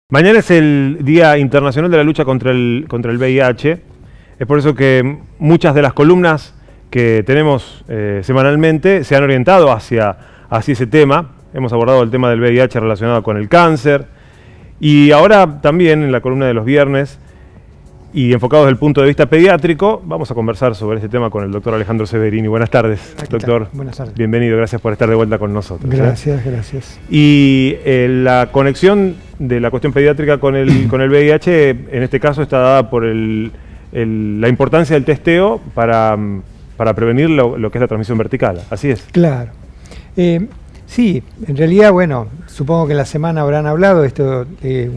Mañana es el Día Internacional de la Lucha contra el VIH. Es por eso que muchas de las columnas que tenemos semanalmente se han orientado hacia ese tema. Hemos abordado el tema del VIH relacionado con el cáncer. Y ahora también en la columna de los viernes, y enfocados desde el punto de vista pediátrico, vamos a conversar sobre este tema con el doctor Alejandro Severini. Buenas tardes, doctor. Buenas tardes. Bienvenido, gracias por estar de vuelta con nosotros. Gracias, gracias. Y la conexión de la cuestión pediátrica con el VIH, en este caso está dada por la importancia del testeo para prevenir lo que es la transmisión vertical. Así es. Claro. Sí, en realidad, bueno, supongo que en la semana habrán hablado esto de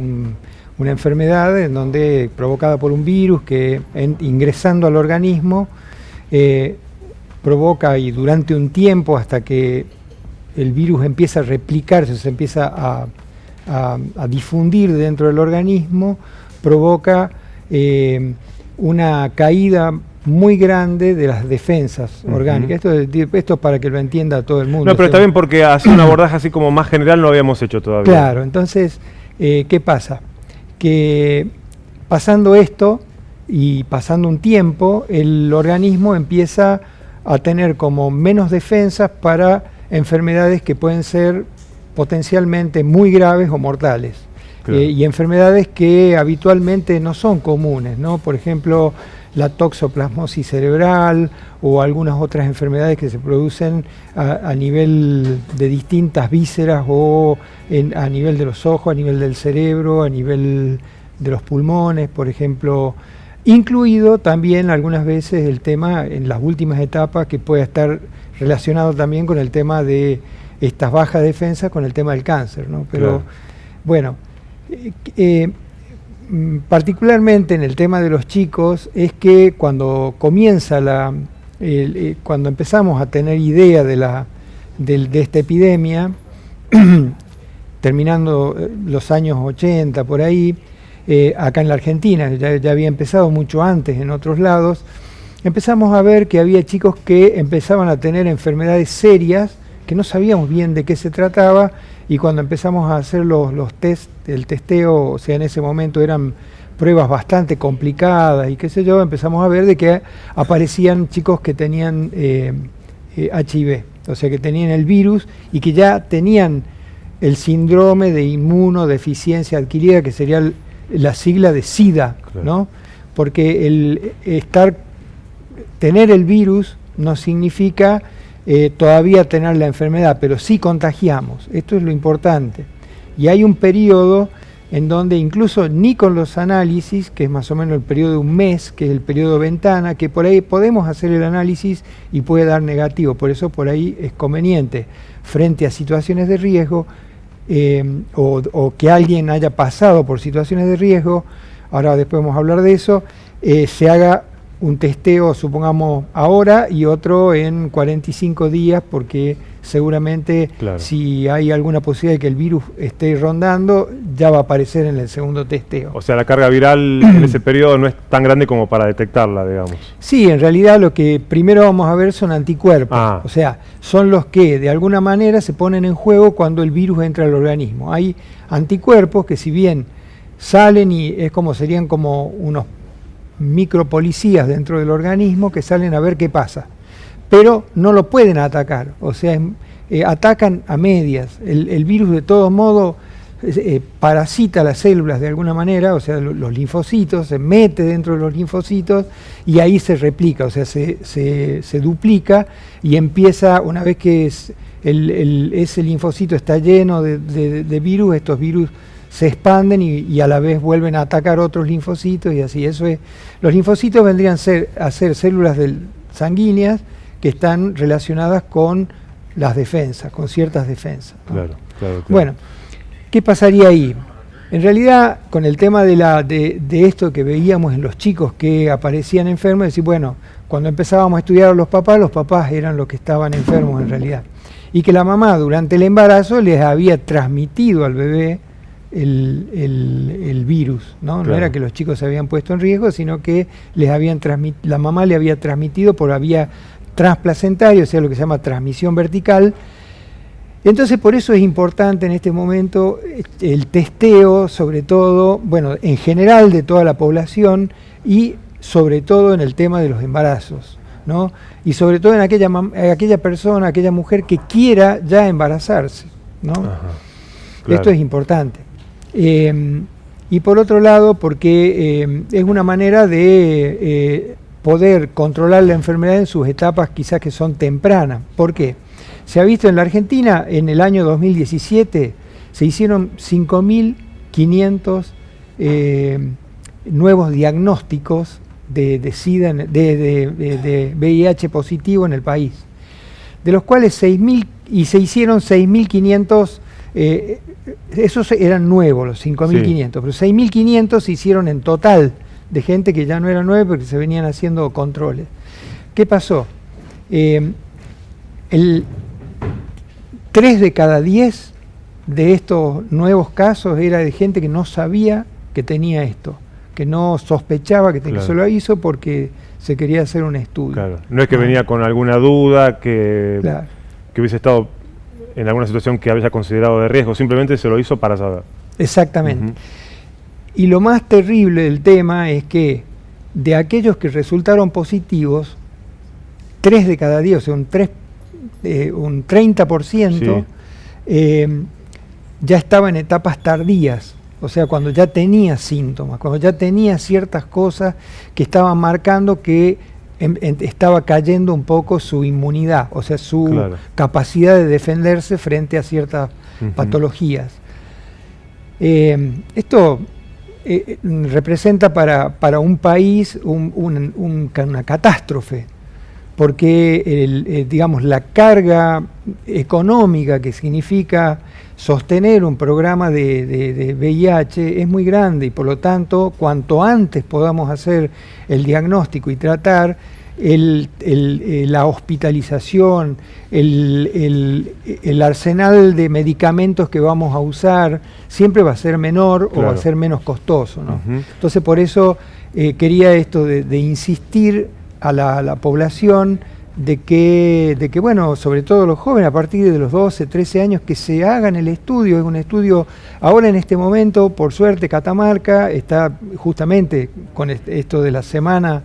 una enfermedad en donde provocada por un virus que ingresando al organismo provoca, y durante un tiempo hasta que el virus empieza a replicarse, se empieza a difundir dentro del organismo, provoca una caída muy grande de las defensas orgánicas. Esto es para que lo entienda todo el mundo. No, pero está bien, porque así un abordaje así como más general no habíamos hecho todavía. Claro, entonces, ¿qué pasa? Que pasando esto y pasando un tiempo, el organismo empieza a tener como menos defensas para enfermedades que pueden ser potencialmente muy graves o mortales. Claro. Y enfermedades que habitualmente no son comunes, ¿no? Por ejemplo, la toxoplasmosis cerebral o algunas otras enfermedades que se producen a nivel de distintas vísceras o a nivel de los ojos, a nivel del cerebro, a nivel de los pulmones, por ejemplo, incluido también algunas veces el tema en las últimas etapas que puede estar relacionado también con el tema de estas bajas defensas, con el tema del cáncer, ¿no? Pero claro. Bueno, particularmente en el tema de los chicos es que cuando comienza cuando empezamos a tener idea de esta epidemia, terminando los años 80 por ahí, acá en la Argentina, ya había empezado mucho antes en otros lados, empezamos a ver que había chicos que empezaban a tener enfermedades serias, que no sabíamos bien de qué se trataba, y cuando empezamos a hacer los test, el testeo, o sea, en ese momento eran pruebas bastante complicadas y qué sé yo, empezamos a ver de que aparecían chicos que tenían HIV, o sea, que tenían el virus y que ya tenían el síndrome de inmunodeficiencia adquirida, que sería la sigla de SIDA, claro. ¿No? Porque tener el virus no significa todavía tener la enfermedad, pero sí contagiamos. Esto es lo importante. Y hay un periodo en donde incluso ni con los análisis, que es más o menos el periodo de un mes, que es el periodo ventana, que por ahí podemos hacer el análisis y puede dar negativo. Por eso por ahí es conveniente, frente a situaciones de riesgo, o que alguien haya pasado por situaciones de riesgo, ahora después vamos a hablar de eso, se haga un testeo, supongamos ahora, y otro en 45 días, porque seguramente claro. Si hay alguna posibilidad de que el virus esté rondando, ya va a aparecer en el segundo testeo. O sea, la carga viral en ese periodo no es tan grande como para detectarla, digamos. Sí, en realidad lo que primero vamos a ver son anticuerpos. O sea, son los que de alguna manera se ponen en juego cuando el virus entra al organismo. Hay anticuerpos que, si bien salen y serían como unos micropolicías dentro del organismo que salen a ver qué pasa, pero no lo pueden atacar, o sea, atacan a medias. El virus de todos modos parasita las células de alguna manera, o sea, los linfocitos, se mete dentro de los linfocitos y ahí se replica, o sea, se duplica y empieza, una vez que ese linfocito está lleno de virus, estos virus se expanden y a la vez vuelven a atacar otros linfocitos y así. Eso es. Los linfocitos vendrían a ser células sanguíneas que están relacionadas con las defensas, con ciertas defensas, ¿no? Claro. Bueno, ¿qué pasaría ahí? En realidad, con el tema de esto que veíamos en los chicos que aparecían enfermos, es decir, bueno, cuando empezábamos a estudiar a los papás eran los que estaban enfermos en realidad. Y que la mamá durante el embarazo les había transmitido al bebé el virus, ¿no? Claro. No era que los chicos se habían puesto en riesgo, sino que la mamá le había transmitido por vía transplacentaria, o sea, lo que se llama transmisión vertical, Entonces, por eso es importante en este momento el testeo, sobre todo, bueno, en general de toda la población y sobre todo en el tema de los embarazos, ¿no? Y sobre todo en aquella persona, aquella mujer que quiera ya embarazarse, ¿no? Ajá, claro. Esto es importante. Y por otro lado, porque es una manera de poder controlar la enfermedad en sus etapas quizás que son tempranas. ¿Por qué? Se ha visto en la Argentina, en el año 2017, se hicieron 5.500 nuevos diagnósticos de SIDA, de VIH positivo en el país, de los cuales se hicieron 6.500, esos eran nuevos, los 5.500, sí. Pero 6.500 se hicieron en total, de gente que ya no era nueva porque se venían haciendo controles. ¿Qué pasó? 3 de cada 10 de estos nuevos casos era de gente que no sabía que tenía esto, que no sospechaba que claro. Se lo hizo porque se quería hacer un estudio. Claro. No es que venía con alguna duda, que hubiese estado en alguna situación que había considerado de riesgo, simplemente se lo hizo para saber. Exactamente. Y lo más terrible del tema es que de aquellos que resultaron positivos, 3 de cada 10, o sea, un 30%, sí. Ya estaba en etapas tardías, o sea, cuando ya tenía síntomas, cuando ya tenía ciertas cosas que estaban marcando que estaba cayendo un poco su inmunidad, o sea, su capacidad de defenderse frente a ciertas patologías. Esto representa para un país una catástrofe, porque digamos, la carga económica que significa sostener un programa de VIH es muy grande y por lo tanto cuanto antes podamos hacer el diagnóstico y tratar la hospitalización, el arsenal de medicamentos que vamos a usar siempre va a ser menor o va a ser menos costoso, ¿no? Entonces por eso quería esto de insistir a la población de que, bueno, sobre todo los jóvenes, a partir de los 12, 13 años, que se hagan el estudio. Es un estudio, ahora en este momento, por suerte, Catamarca está justamente con esto de la semana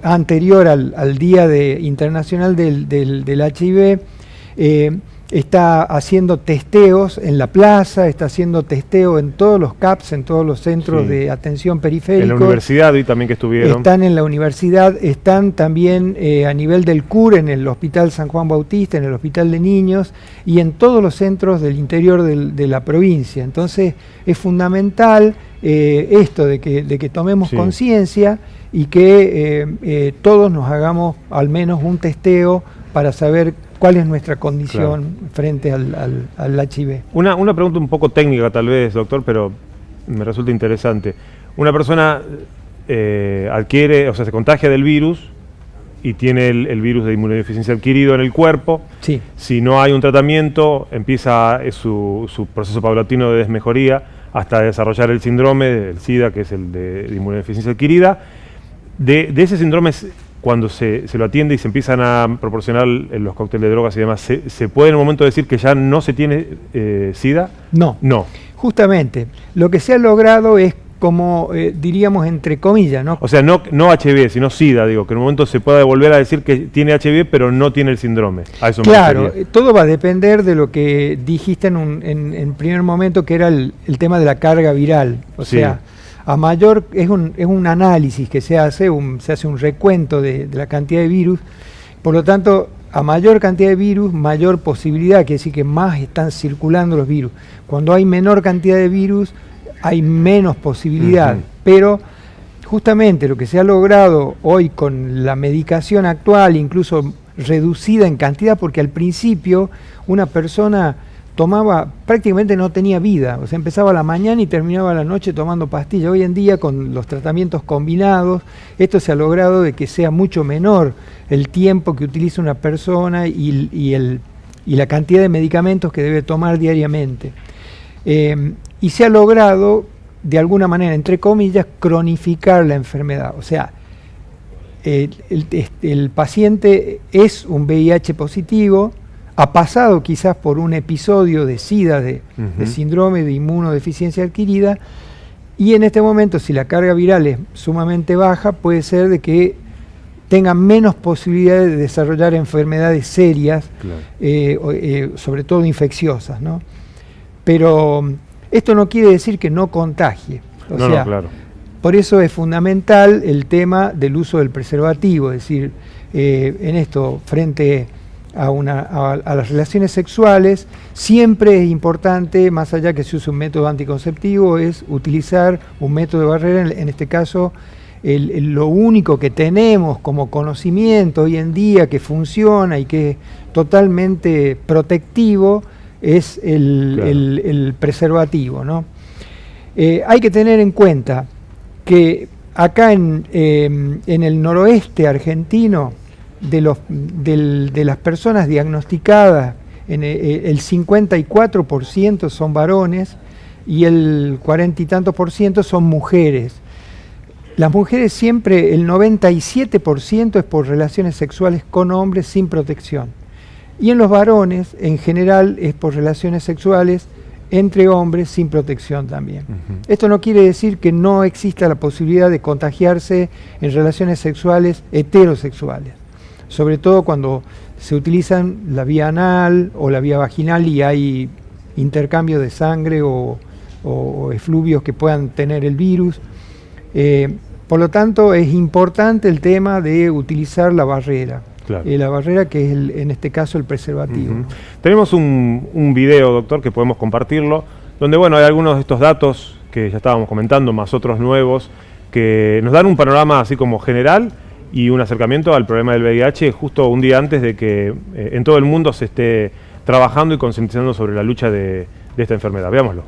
anterior al Día Internacional del HIV, está haciendo testeos en la plaza, está haciendo testeo en todos los CAPS, en todos los centros de atención periférica. En la universidad y también que estuvieron. Están en la universidad, están también a nivel del CUR, en el Hospital San Juan Bautista, en el Hospital de Niños y en todos los centros del interior de la provincia. Entonces es fundamental esto de que tomemos conciencia y que todos nos hagamos al menos un testeo para saber cuál es nuestra condición frente al HIV. Una pregunta un poco técnica tal vez, doctor, pero me resulta interesante. Una persona adquiere, o sea, se contagia del virus y tiene el virus de inmunodeficiencia adquirido en el cuerpo. Sí. Si no hay un tratamiento, empieza su proceso paulatino de desmejoría hasta desarrollar el síndrome del SIDA, que es el de inmunodeficiencia adquirida. De ese síndrome, cuando se lo atiende y se empiezan a proporcionar los cócteles de drogas y demás, ¿se puede en un momento decir que ya no se tiene SIDA? No. No. Justamente, lo que se ha logrado es como, diríamos, entre comillas, ¿no? O sea, no HIV, sino SIDA, digo, que en un momento se pueda volver a decir que tiene HIV, pero no tiene el síndrome. A eso claro, todo va a depender de lo que dijiste en primer momento, que era el tema de la carga viral. O sea, a mayor, es un análisis que se hace un recuento de la cantidad de virus, por lo tanto, a mayor cantidad de virus, mayor posibilidad, quiere decir que más están circulando los virus. Cuando hay menor cantidad de virus, hay menos posibilidad, pero justamente lo que se ha logrado hoy con la medicación actual, incluso reducida en cantidad, porque al principio una persona prácticamente no tenía vida, o sea, empezaba a la mañana y terminaba a la noche tomando pastillas. Hoy en día, con los tratamientos combinados, esto se ha logrado de que sea mucho menor el tiempo que utiliza una persona y la cantidad de medicamentos que debe tomar diariamente. Y se ha logrado, de alguna manera, entre comillas, cronificar la enfermedad. O sea, el paciente es un VIH positivo, ha pasado quizás por un episodio de SIDA, de síndrome de inmunodeficiencia adquirida, y en este momento, si la carga viral es sumamente baja, puede ser de que tengan menos posibilidades de desarrollar enfermedades serias, claro. Sobre todo infecciosas, ¿no? Pero esto no quiere decir que no contagie. O sea, claro. Por eso es fundamental el tema del uso del preservativo, es decir, en esto, frente a las relaciones sexuales, siempre es importante, más allá que se use un método anticonceptivo, es utilizar un método de barrera, en este caso, lo único que tenemos como conocimiento hoy en día que funciona y que es totalmente protectivo es el preservativo, ¿no? Hay que tener en cuenta que acá en el noroeste argentino, de las personas diagnosticadas, el 54% son varones y el 40 y tantos % son mujeres. Las mujeres siempre, el 97% es por relaciones sexuales con hombres sin protección. Y en los varones, en general, es por relaciones sexuales entre hombres sin protección también. Esto no quiere decir que no exista la posibilidad de contagiarse en relaciones sexuales heterosexuales, sobre todo cuando se utilizan la vía anal o la vía vaginal y hay intercambio de sangre o efluvios que puedan tener el virus. Por lo tanto, es importante el tema de utilizar la barrera. Claro. La barrera que es, en este caso, el preservativo. Tenemos un video, doctor, que podemos compartirlo, donde bueno, hay algunos de estos datos que ya estábamos comentando, más otros nuevos, que nos dan un panorama así como general y un acercamiento al problema del VIH justo un día antes de que en todo el mundo se esté trabajando y concientizando sobre la lucha de esta enfermedad. Veámoslo.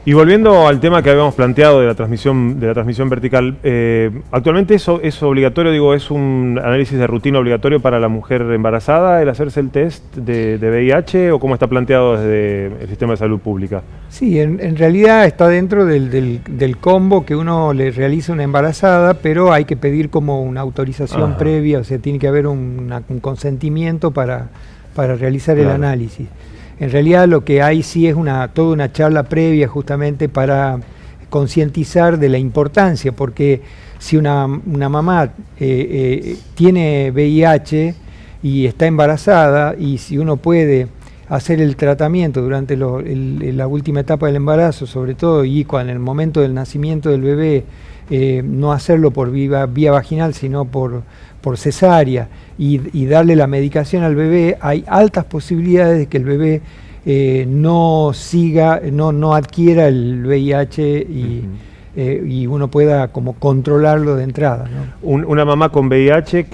Y volviendo al tema que habíamos planteado de la transmisión vertical, actualmente eso es obligatorio, digo, es un análisis de rutina obligatorio para la mujer embarazada, el hacerse el test de VIH, o cómo está planteado desde el sistema de salud pública. Sí, en realidad está dentro del combo que uno le realiza una embarazada, pero hay que pedir como una autorización previa, o sea, tiene que haber un consentimiento para realizar el análisis. En realidad lo que hay sí es toda una charla previa justamente para concientizar de la importancia, porque si una mamá tiene VIH y está embarazada, y si uno puede hacer el tratamiento durante la última etapa del embarazo, sobre todo, y en el momento del nacimiento del bebé, no hacerlo por vía vaginal, sino por cesárea, y darle la medicación al bebé, hay altas posibilidades de que el bebé no adquiera el VIH y uno pueda como controlarlo de entrada, ¿no? Una mamá con VIH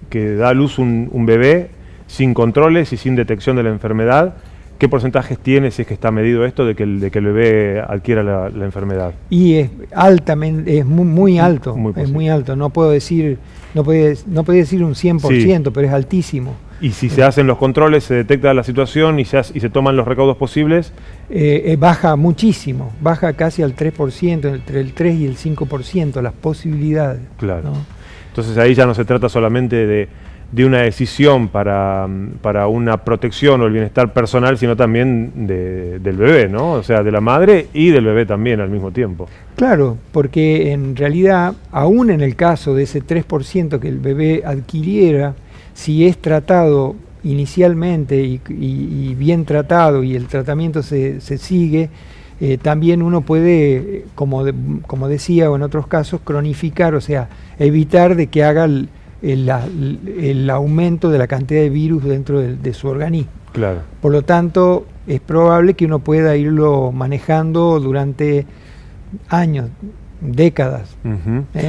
que da a luz un bebé sin controles y sin detección de la enfermedad, ¿qué porcentajes tiene, si es que está medido esto, de que el bebé adquiera la enfermedad? Y es altamente, es muy alto, es muy alto. No puedo decir un 100%, sí, pero es altísimo. Y si se hacen los controles, se detecta la situación y se toman los recaudos posibles. Baja muchísimo, baja casi al 3%, entre el 3 y el 5% las posibilidades. Claro. ¿No? Entonces ahí ya no se trata solamente de una decisión para una protección o el bienestar personal, sino también del bebé, ¿no? O sea, de la madre y del bebé también al mismo tiempo. Claro, porque en realidad, aún en el caso de ese 3% que el bebé adquiriera, si es tratado inicialmente y bien tratado y el tratamiento se sigue, también uno puede, como decía, o en otros casos, cronificar, o sea, evitar de que haga el aumento de la cantidad de virus dentro de su organismo. Claro. Por lo tanto, es probable que uno pueda irlo manejando durante años, décadas,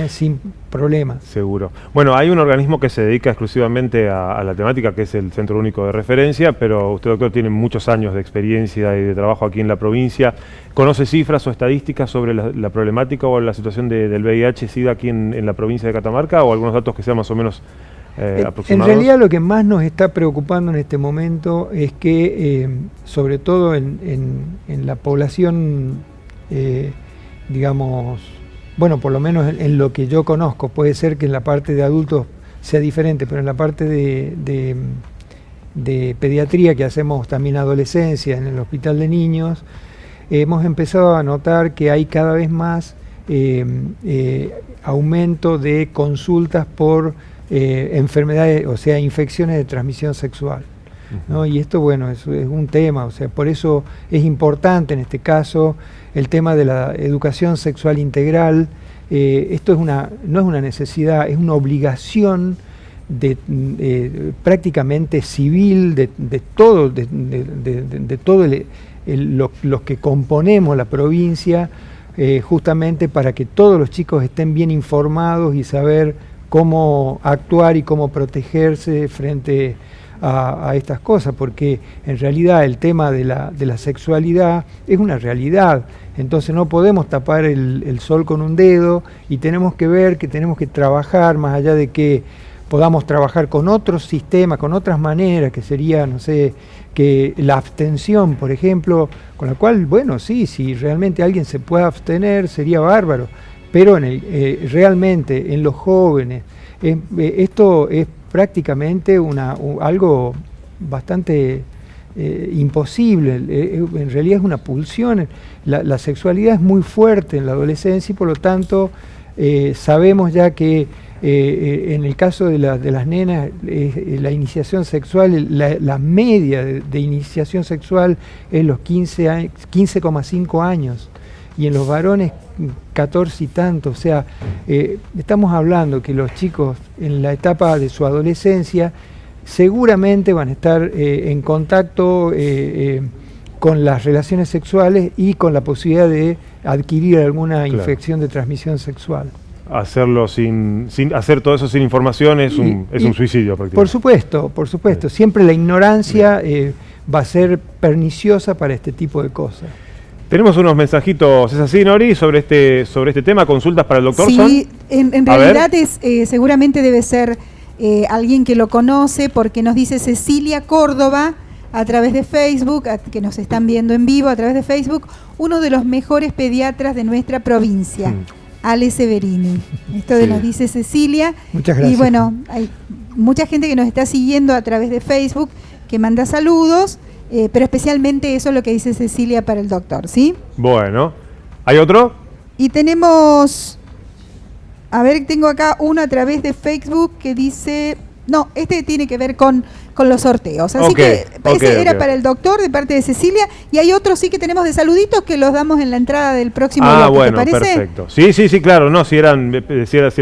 sin problemas. Seguro. Bueno, hay un organismo que se dedica exclusivamente a la temática, que es el Centro Único de Referencia, pero usted, doctor, tiene muchos años de experiencia y de trabajo aquí en la provincia. ¿Conoce cifras o estadísticas sobre la problemática o la situación del VIH-Sida aquí en la provincia de Catamarca, o algunos datos que sean más o menos aproximados? En realidad lo que más nos está preocupando en este momento es que, sobre todo en la población, digamos, bueno, por lo menos en lo que yo conozco, puede ser que en la parte de adultos sea diferente, pero en la parte de pediatría, que hacemos también adolescencia en el hospital de niños, hemos empezado a notar que hay cada vez más aumento de consultas por enfermedades, o sea, infecciones de transmisión sexual, ¿no? Y esto, bueno, es un tema, o sea, por eso es importante en este caso el tema de la educación sexual integral. Esto no es una necesidad, es una obligación prácticamente civil de todo los que componemos la provincia, justamente para que todos los chicos estén bien informados y saber cómo actuar y cómo protegerse frente a estas cosas, porque en realidad el tema de la sexualidad es una realidad. Entonces no podemos tapar el sol con un dedo, y tenemos que ver que tenemos que trabajar, más allá de que podamos trabajar con otros sistemas, con otras maneras, que sería, no sé, que la abstención, por ejemplo, con la cual, bueno, sí, si realmente alguien se puede abstener, sería bárbaro, pero realmente en los jóvenes, esto es prácticamente algo bastante imposible. En realidad es una pulsión. La sexualidad es muy fuerte en la adolescencia, y por lo tanto sabemos ya que en el caso de las nenas, la iniciación sexual, la media de iniciación sexual es los 15,5 años, y en los varones 14 y tanto. O sea, estamos hablando que los chicos en la etapa de su adolescencia seguramente van a estar en contacto con las relaciones sexuales y con la posibilidad de adquirir alguna infección de transmisión sexual. Hacerlo sin hacer todo eso sin información es un suicidio prácticamente. Por supuesto. Siempre la ignorancia va a ser perniciosa para este tipo de cosas. Tenemos unos mensajitos, ¿es así, Nori, sobre este tema? ¿Consultas para el doctor? Sí, en realidad seguramente debe ser alguien que lo conoce, porque nos dice Cecilia Córdoba a través de Facebook, que nos están viendo en vivo a través de Facebook, uno de los mejores pediatras de nuestra provincia, Ale Severini. Esto nos dice Cecilia. Muchas gracias. Y bueno, hay mucha gente que nos está siguiendo a través de Facebook, que manda saludos. Pero especialmente eso es lo que dice Cecilia para el doctor, ¿sí? Bueno, ¿hay otro? Y tenemos, a ver, tengo acá uno a través de Facebook que dice, no, este tiene que ver con los sorteos, así que ese era para el doctor de parte de Cecilia, y hay otros sí que tenemos de saluditos que los damos en la entrada del próximo bloque, bueno, ¿te parece? Perfecto. Sí, claro, no, si eran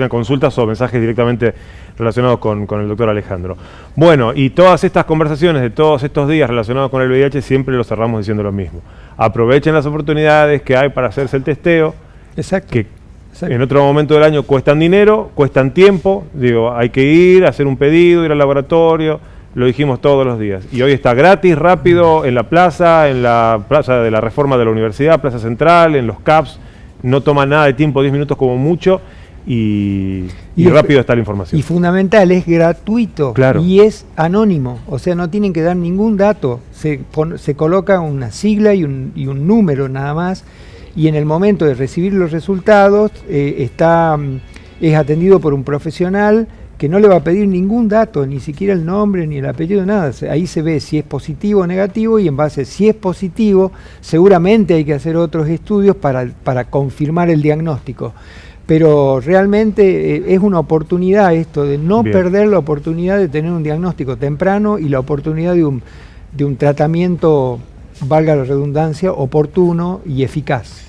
consultas o mensajes directamente relacionados con el doctor Alejandro. Bueno, y todas estas conversaciones de todos estos días relacionados con el VIH siempre los cerramos diciendo lo mismo. Aprovechen las oportunidades que hay para hacerse el testeo. Exacto. Que en otro momento del año cuestan dinero, cuestan tiempo. Digo, hay que ir, hacer un pedido, ir al laboratorio. Lo dijimos todos los días. Y hoy está gratis, rápido, en la plaza de la Reforma de la Universidad, Plaza Central, en los CAPS. No toma nada de tiempo, 10 minutos como mucho. Y rápido está la información. Y fundamental, es gratuito, claro, y es anónimo, o sea, no tienen que dar ningún dato, se coloca una sigla y un número nada más, y en el momento de recibir los resultados es atendido por un profesional que no le va a pedir ningún dato, ni siquiera el nombre, ni el apellido, nada. Ahí se ve si es positivo o negativo, y en base a si es positivo, seguramente hay que hacer otros estudios para confirmar el diagnóstico. Pero realmente es una oportunidad esto, de no perder la oportunidad de tener un diagnóstico temprano y la oportunidad de un tratamiento, valga la redundancia, oportuno y eficaz.